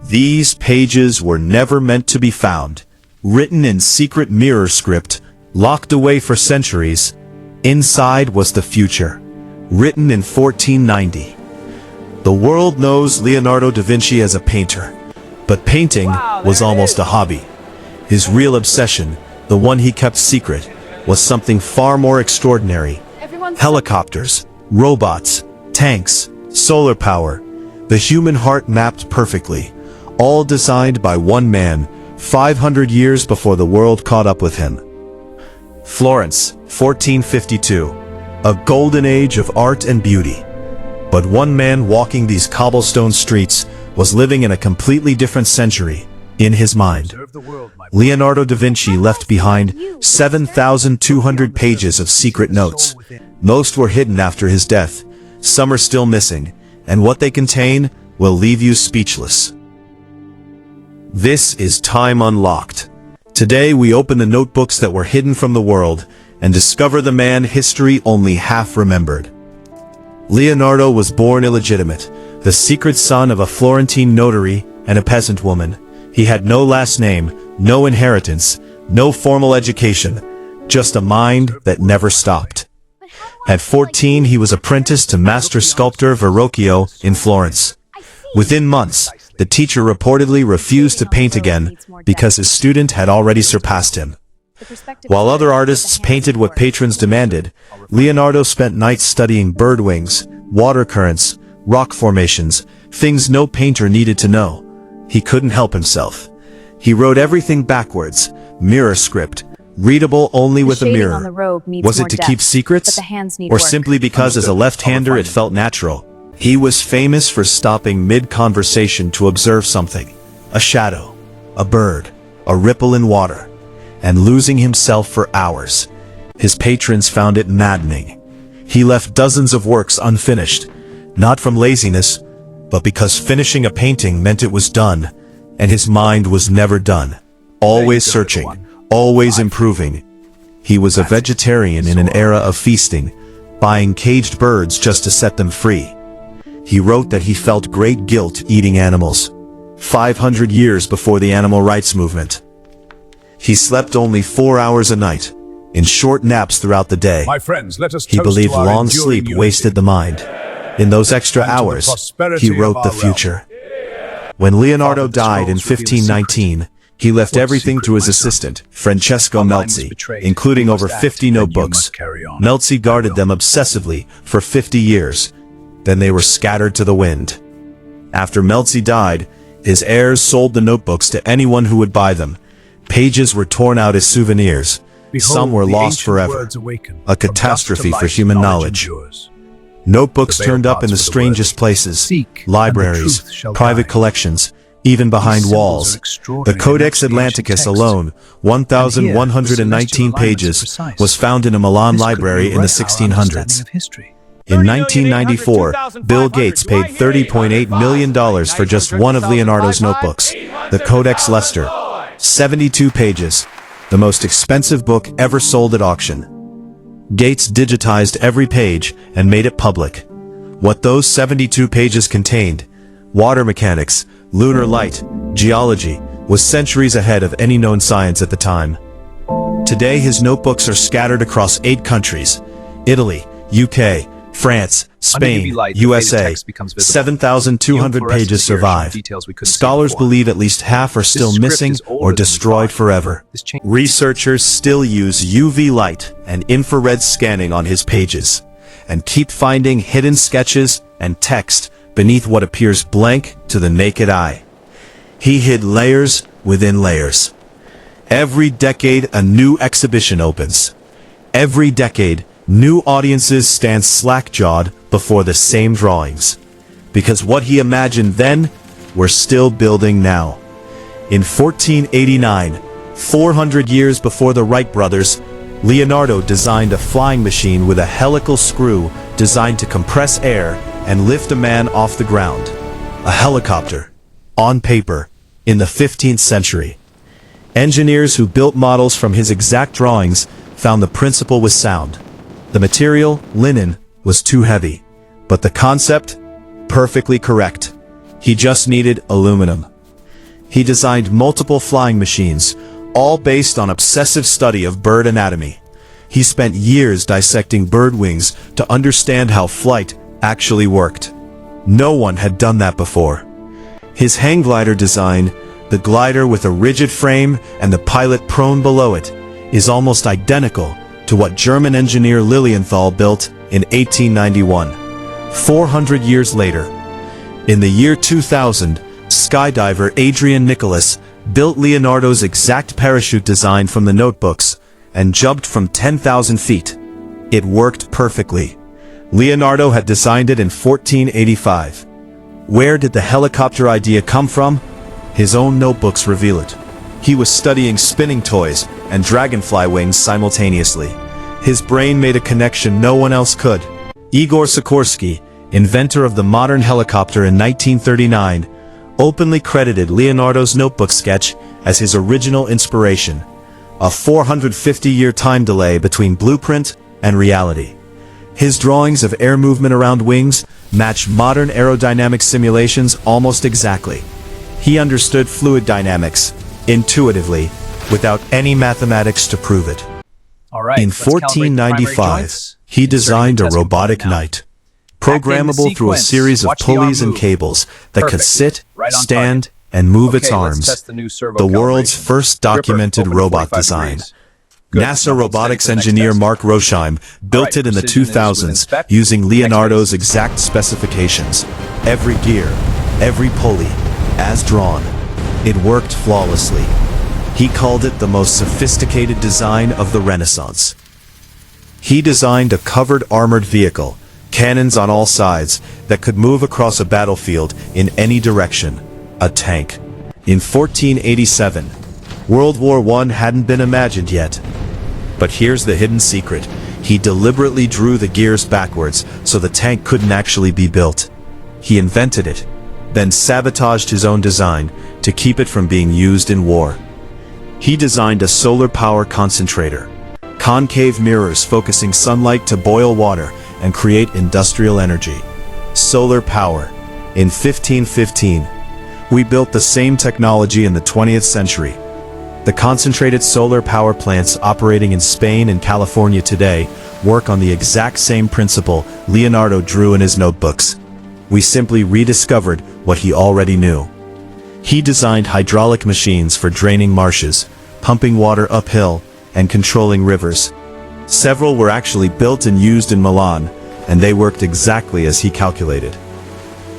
These pages were never meant to be found, written in secret mirror script, locked away for centuries. Inside was the future, written in 1490. The world knows Leonardo da Vinci as a painter, but painting was almost a hobby. His real obsession, the one he kept secret, was something far more extraordinary. Helicopters, robots, tanks, solar power, the human heart mapped perfectly, all designed by one man, 500 years before the world caught up with him. Florence, 1452, a golden age of art and beauty. But one man walking these cobblestone streets was living in a completely different century, in his mind. Leonardo da Vinci left behind 7,200 pages of secret notes. Most were hidden after his death, some are still missing, and what they contain will leave you speechless. This is Time Unlocked. Today we open the notebooks that were hidden from the world and discover the man history only half remembered. Leonardo was born illegitimate, the secret son of a Florentine notary and a peasant woman. He had no last name, no inheritance, no formal education, just a mind that never stopped. At 14 he was apprenticed to master sculptor Verrocchio in Florence. Within months, the teacher reportedly refused to paint again because his student had already surpassed him. While other artists painted what patrons demanded, Leonardo spent nights studying bird wings, water currents, rock formations, things no painter needed to know. He couldn't help himself. He wrote everything backwards, mirror script, readable only with a mirror. Was it to keep secrets, or simply because as a left-hander it felt natural? He was famous for stopping mid-conversation to observe something, a shadow, a bird, a ripple in water, and losing himself for hours. His patrons found it maddening. He left dozens of works unfinished, not from laziness, but because finishing a painting meant it was done, and his mind was never done. Always searching, always improving. He was a vegetarian in an era of feasting, buying caged birds just to set them free. He wrote that he felt great guilt eating animals, 500 years before the animal rights movement. He slept only 4 hours a night, in short naps throughout the day. My friends, let us He toast believed to our long enduring sleep unity. wasted the mind. In those extra And to the hours, prosperity he wrote of the our future. When Leonardo Father, the died in scrolls reveal the 1519, he left What everything secret, to his my son? assistant, Francesco Our line was Melzi, betrayed. including We over must act, 50 and you notebooks. must carry on. Melzi guarded them obsessively for 50 years. Then they were scattered to the wind. After Melzi died, his heirs sold the notebooks to anyone who would buy them. Pages were torn out as souvenirs. Behold, Some were the lost ancient forever. words awaken. A From dust to catastrophe for light, human knowledge. endures. Notebooks The veil turned up in parts the for the strangest worthy. places, Seek, and the libraries, truth shall private guide. collections, even behind These symbols walls. are extraordinary The Codex in ancient Atlanticus text. alone, And 1,119 here, the celestial alignments are pages, precise. was found in a Milan This could library in the rewrite our understanding 1600s. of history. In 1994, Bill Gates paid $30.8 million for just one of Leonardo's notebooks, the Codex Leicester. 72 pages, the most expensive book ever sold at auction. Gates digitized every page and made it public. What those 72 pages contained, water mechanics, lunar light, geology, was centuries ahead of any known science at the time. Today his notebooks are scattered across 8 countries: Italy, UK, France, Spain, USA. 7,200 pages survive. Scholars believe at least half are still missing or destroyed forever. Researchers still use UV light and infrared scanning on his pages, and keep finding hidden sketches and text beneath what appears blank to the naked eye. He hid layers within layers. Every decade a new exhibition opens. Every decade, new audiences stand slack-jawed before the same drawings. Because what he imagined then, we're still building now. In 1489, 400 years before the Wright brothers, Leonardo designed a flying machine with a helical screw designed to compress air and lift a man off the ground. A helicopter, on paper, in the 15th century. Engineers who built models from his exact drawings found the principle was sound. The material, linen, was too heavy, but the concept, perfectly correct. He just needed aluminum. He designed multiple flying machines, all based on obsessive study of bird anatomy. He spent years dissecting bird wings to understand how flight actually worked. No one had done that before. His hang glider design, the glider with a rigid frame and the pilot prone below it, is almost identical to what German engineer Lilienthal built in 1891. 400 years later, in the year 2000, skydiver Adrian Nicholas built Leonardo's exact parachute design from the notebooks and jumped from 10,000 feet. It worked perfectly. Leonardo had designed it in 1485. Where did the helicopter idea come from? His own notebooks reveal it. He was studying spinning toys and dragonfly wings simultaneously. His brain made a connection no one else could. Igor Sikorsky, inventor of the modern helicopter in 1939, openly credited Leonardo's notebook sketch as his original inspiration. A 450-year time delay between blueprint and reality. His drawings of air movement around wings match modern aerodynamic simulations almost exactly. He understood fluid dynamics, intuitively, without any mathematics to prove it. In 1495, he designed a robotic knight, programmable through a series of pulleys and cables that could sit, stand, and move its arms. The world's first documented robot design. NASA robotics engineer Mark Rosheim built it in the 2000s using Leonardo's exact specifications. Every gear, every pulley, as drawn. It worked flawlessly. He called it the most sophisticated design of the Renaissance. He designed a covered armored vehicle, cannons on all sides, that could move across a battlefield in any direction. A tank. In 1487, World War I hadn't been imagined yet. But here's the hidden secret. He deliberately drew the gears backwards so the tank couldn't actually be built. He invented it, then sabotaged his own design to keep it from being used in war. He designed a solar power concentrator. Concave mirrors focusing sunlight to boil water and create industrial energy. Solar power. In 1515, we built the same technology in the 20th century. The concentrated solar power plants operating in Spain and California today work on the exact same principle Leonardo drew in his notebooks. We simply rediscovered what he already knew. He designed hydraulic machines for draining marshes, pumping water uphill, and controlling rivers. Several were actually built and used in Milan, and they worked exactly as he calculated.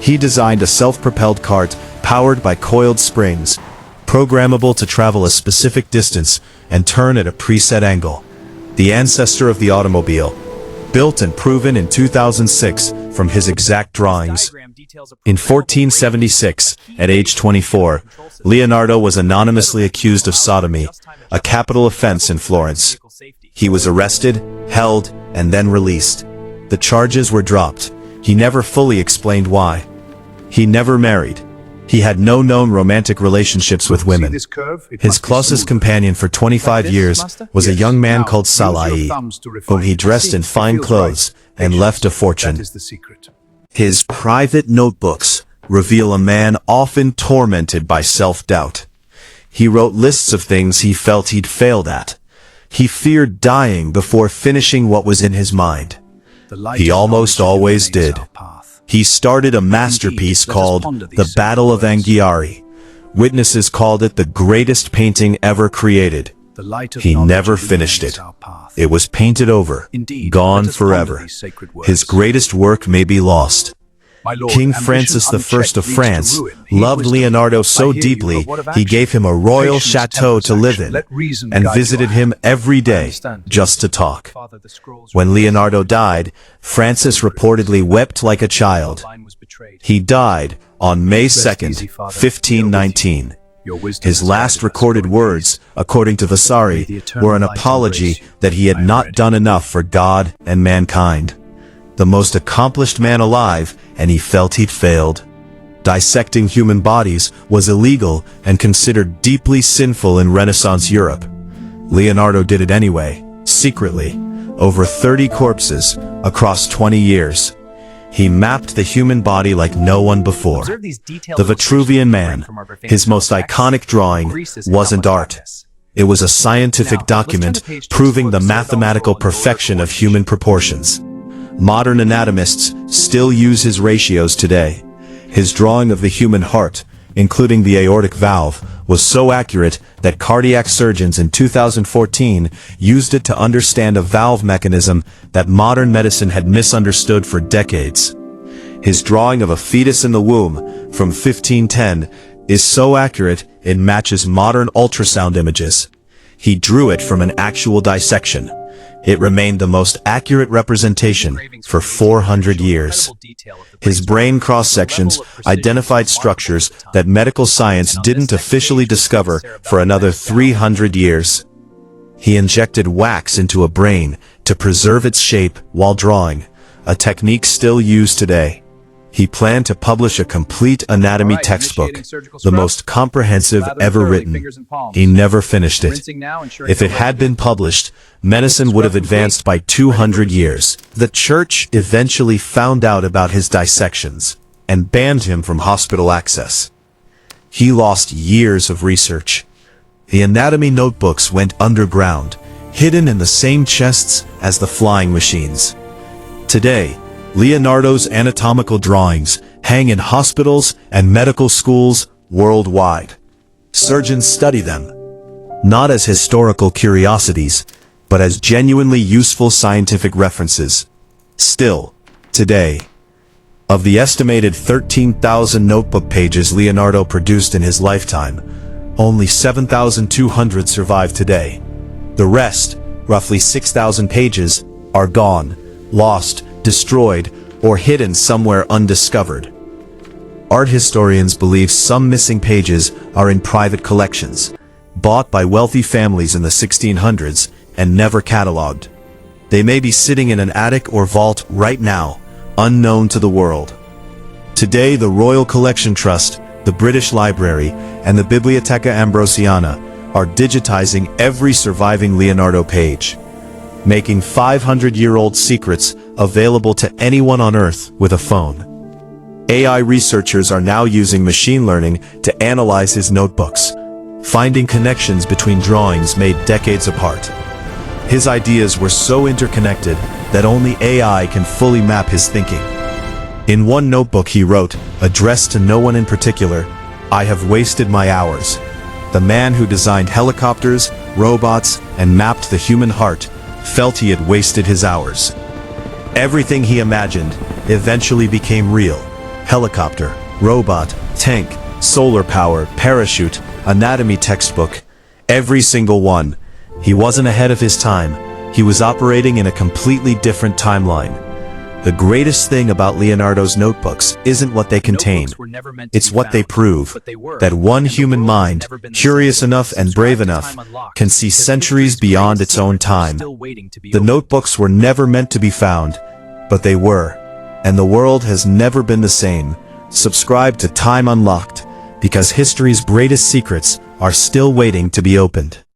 He designed a self-propelled cart powered by coiled springs, programmable to travel a specific distance and turn at a preset angle. The ancestor of the automobile, built and proven in 2006 from his exact drawings. In 1476, at age 24, Leonardo was anonymously accused of sodomy, a capital offense in Florence. He was arrested, held, and then released. The charges were dropped. He never fully explained why. He never married. He had no known romantic relationships with women. His closest companion for 25 years was a young man called Salai, whom he dressed in fine clothes and left a fortune. His private notebooks reveal a man often tormented by self-doubt. He wrote lists of things he felt he'd failed at. He feared dying before finishing what was in his mind. He almost always did. He started a masterpiece called The Battle of Anghiari. Witnesses called it the greatest painting ever created. He never finished it. It was painted over, gone forever. His greatest work may be lost. King Francis I of France loved Leonardo so deeply he gave him a royal chateau to live in and visited him every day just to talk. When Leonardo died, Francis reportedly wept like a child. He died on May 2nd, 1519. His last recorded words, according to Vasari, were an apology that he had not done enough for God and mankind. The most accomplished man alive, and he felt he'd failed. Dissecting human bodies was illegal and considered deeply sinful in Renaissance Europe. Leonardo did it anyway, secretly, over 30 corpses, across 20 years. He mapped the human body like no one before. The Vitruvian Man, his most iconic drawing, wasn't art. It was a scientific document proving the mathematical perfection of human proportions. Modern anatomists still use his ratios today. His drawing of the human heart, including the aortic valve, was so accurate that cardiac surgeons in 2014 used it to understand a valve mechanism that modern medicine had misunderstood for decades. His drawing of a fetus in the womb from 1510 is so accurate it matches modern ultrasound images. He drew it from an actual dissection. It remained the most accurate representation for 400 years. His brain cross-sections identified structures that medical science didn't officially discover for another 300 years. He injected wax into a brain to preserve its shape while drawing, a technique still used today. He planned to publish a complete anatomy textbook, the most comprehensive ever written. He never finished it. If it had been published, medicine would have advanced by 200 years. The church eventually found out about his dissections and banned him from hospital access. He lost years of research. The anatomy notebooks went underground, hidden in the same chests as the flying machines. Today, Leonardo's anatomical drawings hang in hospitals and medical schools worldwide. Surgeons study them, not as historical curiosities, but as genuinely useful scientific references. Still, today, of the estimated 13,000 notebook pages Leonardo produced in his lifetime, only 7,200 survive today. The rest, roughly 6,000 pages, are gone, lost, destroyed, or hidden somewhere undiscovered. Art historians believe some missing pages are in private collections, bought by wealthy families in the 1600s and never catalogued. They may be sitting in an attic or vault right now, unknown to the world. Today, the Royal Collection Trust, the British Library, and the Biblioteca Ambrosiana are digitizing every surviving Leonardo page, making 500-year-old secrets available to anyone on Earth with a phone. AI researchers are now using machine learning to analyze his notebooks, finding connections between drawings made decades apart. His ideas were so interconnected that only AI can fully map his thinking. In one notebook he wrote, addressed to no one in particular, "I have wasted my hours." The man who designed helicopters, robots, and mapped the human heart felt he had wasted his hours. Everything he imagined eventually became real. Helicopter, robot, tank, solar power, parachute, anatomy textbook. Every single one. He wasn't ahead of his time. He was operating in a completely different timeline. The greatest thing about Leonardo's notebooks isn't what they contain. It's what they prove. That one human mind, curious enough and brave enough, can see centuries beyond its own time. The notebooks were never meant to be found, but they were. And the world has never been the same. Subscribe to Time Unlocked, because history's greatest secrets are still waiting to be opened.